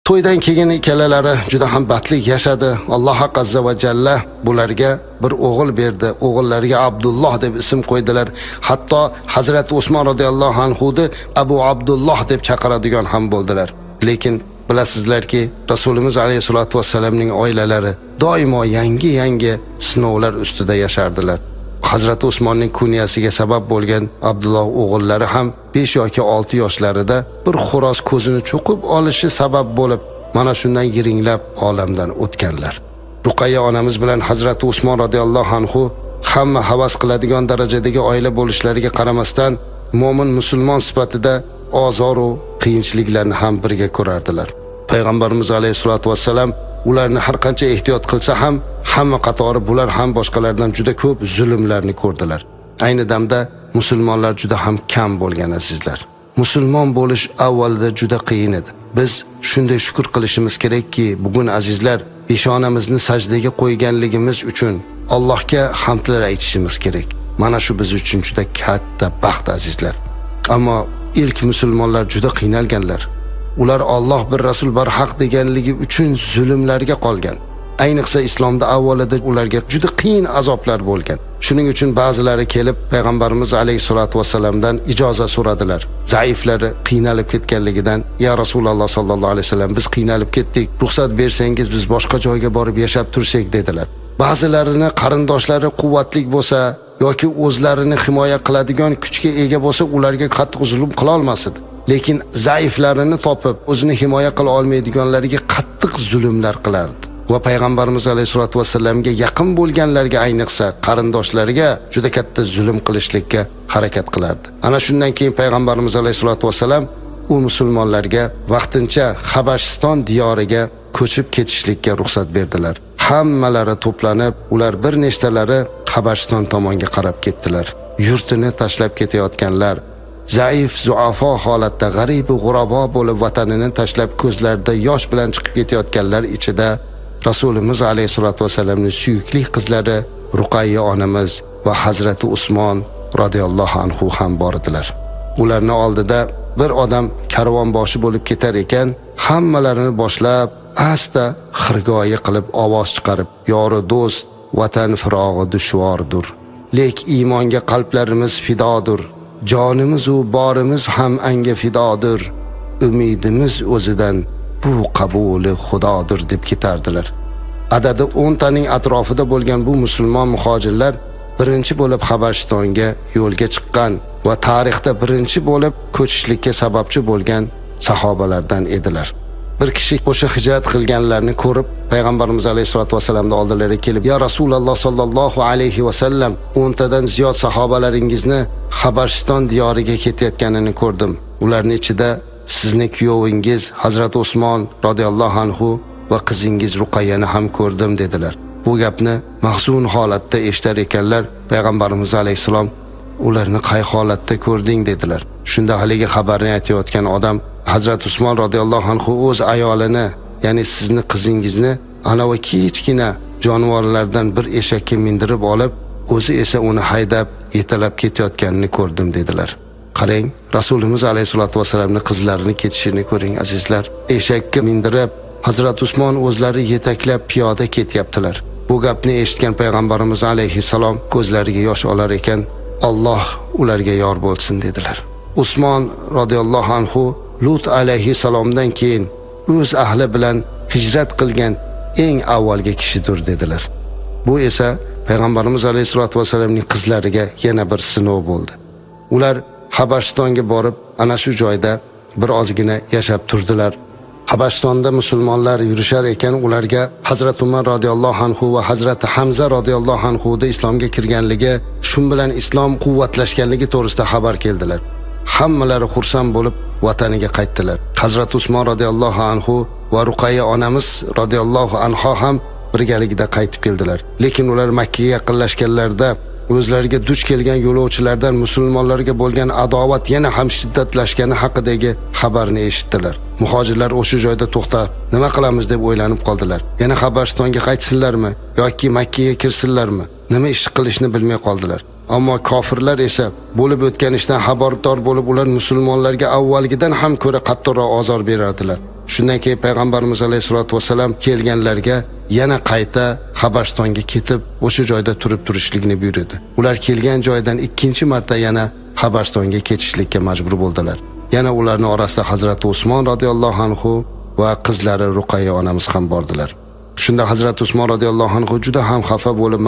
To'ydan keyin ikkalalari juda ham baxtli yashadi. Alloh azza va jalla bularga bir o'g'il berdi. O'g'illariga Abdulloh deb ism qo'ydilar. Hatto Hazrat Usmon radhiyallohu anhuni Abu Abdulloh deb chaqiradigan ham bo'ldilar. Lekin bilasizlarki, Rasulimiz alayhisolatu vassalamning oilalari doimo yangi sinovlar ustida yashardilar. Hazrat Usmonning kunyasiga sabab bo'lgan Abdulloh o'g'illari ham 5 yoki 6 yoshlarida bir xo'roz ko'zini cho'qib olishi sabab bo'lib, mana shundan yiringlab olamdan o'tganlar. Ruqayya onamiz bilan Hazrat Usmon radhiyallohu anhu hamma havas qiladigan darajadagi oila bo'lishlariga qaramasdan, mo'min musulmon sifatida ozor va qiyinchiliklarni ham birga ko'rardilar. Payg'ambarimiz alayhisolatu vassalam ularni har qancha ehtiyot qilsa ham, hamma qatori bular ham boshqalardan juda ko'p zulmlarni ko'rdilar. Ayni damda musulmonlar juda ham kam bo'lgan azizlar. Musulmon bo'lish avvalda juda qiyin edi. Biz shunday shukr qilishimiz kerakki, bugun azizlar peshonamizni sajdaga qo'yganligimiz uchun Allohga hamdlar aytishimiz kerak. Mana shu biz uchun juda katta baxt azizlar. Ammo ilk musulmonlar juda qiynalganlar. Ular Alloh bir rasul bir haq deganligi uchun zulmlarga qolgan. Ayniqsa islomda avvalida ularga juda qiyin azoblar bo'lgan. Shuning uchun ba'zilari kelib payg'ambarimiz alayhisolatu vasallamdan ijozat so'radilar. Zaiflari qiynalib ketganligidan, "Ya Rasululloh sallallohu alayhi vasallam, biz qiynalib ketdik. Ruxsat bersangiz biz boshqa joyga borib yashab tursak" dedilar. Ba'zilarini qarindoshlari quvvatli bo'lsa yoki o'zlarini himoya qiladigan kuchga ega bo'lsa, ularga qattiq zulm qila olmasdi. Lekin zaiflarini topib, o'zini himoya qila olmaydiganlarga qattiq zulmlar qilardi. Va payg'ambarimiz alayhisolatu vasallamga yaqin bo'lganlarga, ayniqsa qarindoshlariga juda katta zulm qilishlikka harakat qilardi. Ana shundan keyin payg'ambarimiz alayhisolatu vasallam u musulmonlarga vaqtincha Habashiston diyoriga ko'chib ketishlikka ruxsat berdilar. Hammalari to'planib, ular bir nechtalari Habashiston tomonga qarab ketdilar. Yurtini tashlab ketayotganlar, zaif, zuafo holatda g'arib va g'urabo bo'lib vatanini tashlab ko'zlarida yosh bilan chiqib ketayotganlar ichida Rasulimiz alayhisolatu vasallamning suyukli qizlari Ruqayya onamiz va Hazrati Usmon radhiyallohu anhu ham bor edilar. Ularning oldida bir odam karvonboshi bo'lib ketar ekan, hammalarini boshlab asta xirgoyi qilib ovoz chiqarib, "Yori do'st, vatan firog'i dushvordir. Lek iymonga qalblarimiz fidodir. Jonimiz u borimiz ham anga fidodir. Umidimiz o'zidan bu qabuli Xudodir" deb ketardilar. Adadi 10 taning atrofida bo'lgan bu musulmon muhojirlar birinchi bo'lib Habashistonga yo'lga chiqqan va tarixda birinchi bo'lib ko'chishlikka sababchi bo'lgan sahobalardan edilar. Bir kishi o'sha hijrat qilganlarni ko'rib payg'ambarimiz alayhisolatu vasallamning oldilariga kelib, "Ya Rasululloh sallallohu alayhi vasallam, 10 tadan ziyod sahobalaringizni Habashiston diyoriga ketayotganini ko'rdim. Ularning ichida sizning kuyovingiz Hazrat Usmon radhiyallohu anhu va qizingiz Ruqayyani ham ko'rdim" dedilar. Bu gapni mahzun holatda eshitar ekanlar, payg'ambarimiz alayhisalom "Ularni qay holatda ko'rding?" dedilar. Shunda haligi xabarni aytayotgan odam Hazrat Usmon radhiyallohu anhu o'z ayolini, ya'ni sizni qizingizni ana va kichkina jonivorlardan bir eshakka mindirib olib, o'zi esa uni haydab yetalab ketayotganini ko'rdim dedilar. Qarang, Rasulimiz alayhisolatu vasallamning qizlarini ketishini ko'ring azizlar. Eshakka mindirib Hazrat Usmon o'zlari yetaklab piyoda ketyaptilar. Bu gapni eshitgan payg'ambarimiz alayhisalom ko'zlariga yosh olar ekan, "Alloh ularga yor bo'lsin" dedilar. Usmon radhiyallohu anhu Lut alayhisalomdan keyin o'z ahli bilan hijrat qilgan eng avvalgi kishidir dedilar. Bu esa payg'ambarimiz alayhisolatu vasallamning qizlariga yana bir sinov bo'ldi. Ular Habashistonga borib, ana shu joyda bir ozgina yashab turdilar. Habashistonda musulmonlar yurishar ekan, ularga Hazrat Umar radhiyallohu anhu va Hazrat Hamza radhiyallohu anhu da islomga kirganligi, shu bilan islom quvvatlashganligi to'g'risida xabar keldilar. Hammalari xursand bo'lib vataniga qaytdilar. Hazrat Usmon radhiyallohu anhu va Ruqayya onamiz radhiyallohu anha ham birgalikda qaytib keldilar. Lekin ular Makka ga yaqinlashganlarida o'zlariga duch kelgan yo'lovchilardan musulmonlarga bo'lgan adovat yana ham shiddatlashgani haqidagi xabarni eshitdilar. Muhojirlar o'sha joyda to'xtab, nima qilamiz deb o'ylanib qoldilar. Yana Habashistonga qaytsinlarmi yoki Makka ga kirsinlarmi? Nima ish qilishni bilmay qoldilar. Ammo kofirlar esa bo'lib o'tgan ishdan xabardor bo'lib, ular musulmonlarga avvalgidan ham ko'ra qattiqroq azor berardilar. Shundan keyin payg'ambarimiz alayhisolatu vasallam kelganlarga yana qayta Habashistonga ketib, o'sha joyda turishlikni buyurdi. Ular kelgan joydan ikkinchi marta yana Habashistonga ketishlikka majbur bo'ldilar. Yana ularning orasida Hazrat Usmon radhiyallohu anhu va qizlari Ruqayya onamiz ham bordilar. Shunda Hazrat Usmon radhiyallohu anhu juda ham xafa bo'lib,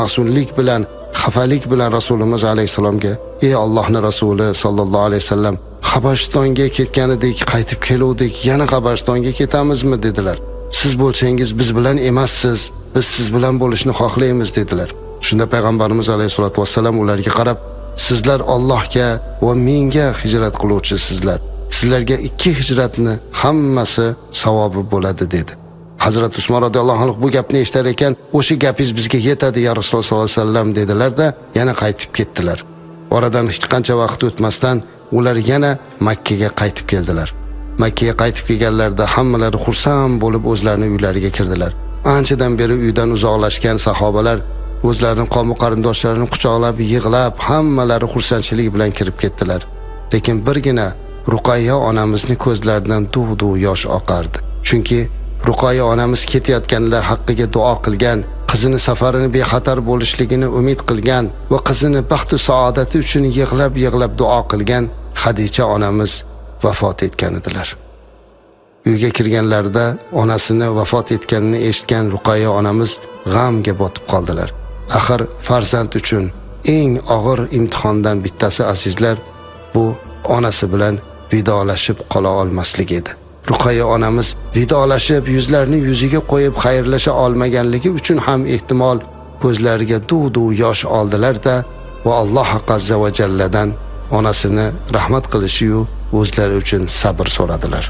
xafalik bilan Rasulimiz alayhisalomga: "Ey Allohning Rasuli sallallohu alayhi vasallam, Habashistonga ketganidek qaytib keluvdik, yana Habashistonga ketamizmi?" dedilar. "Siz bo'lsangiz biz bilan emassiz, biz siz bilan bo'lishni xohlaymiz" dedilar. Shunda payg'ambarimiz alayhisolatu vasallam ularga qarab: "Sizlar Allohga va menga hijrat qiluvchisizlar. Sizlarga 2 hijratni hammasi savobi bo'ladi" dedi. Hazrat Usmon radhiyallohu anhu bu gapni eshitar ekan, "O'sha gapingiz bizga yetadi ya Rasululloh sollallohu alayhi vasallam" dedilar-da, yana qaytib ketdilar. Oradan hech qancha vaqt o'tmasdan ular yana Makka ga qaytib keldilar. Makka ga qaytib kelganlarida hammalari xursand bo'lib o'zlarining uylariga kirdilar. Anchadan beri uydan uzoqlashgan sahobalar o'zlarining qavm qarindoshlarini quchoqlab, yig'lab, hammalari xursandchilik bilan kirib ketdilar. Lekin birgina Ruqayya onamizning ko'zlaridan duv-duv yosh oqardi. Chunki Ruqayya onamiz ketayotganda haqqiga duo qilgan, qizini safarini bexatar bo'lishligini umid qilgan va qizini baxtu saodati uchun yig'lab duo qilgan Xadicha onamiz vafot etgan edilar. Uyga kirganlarida onasini vafot etganini eshitgan Ruqayya onamiz g'amga botib qoldilar. Axir farzand uchun eng og'ir imtihondan bittasi azizlar, bu onasi bilan vidolashib qola olmaslik edi. Ruqayya onamiz vidolashib yuzlarini yuziga qo'yib xayrlasha olmaganligi uchun ham ehtimol ko'zlariga duv-duv yosh oldilar-da va Alloh azza va jalladan onasini rahmat qilishiyu o'zlari uchun sabr so'radilar.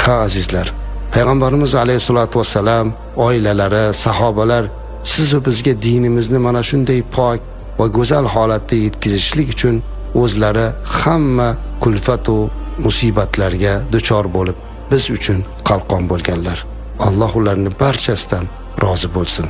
Ha azizlar, payg'ambarimiz alayhisolatu vasallam, oilalari, sahobalar siz va bizga dinimizni mana shunday pok va go'zal holatda yetkazishlik uchun o'zlari hamma kulfat va musibatlarga duchor bo'lib biz uchun qalqon bo'lganlar. Alloh ularni barchasidan rozi bo'lsin.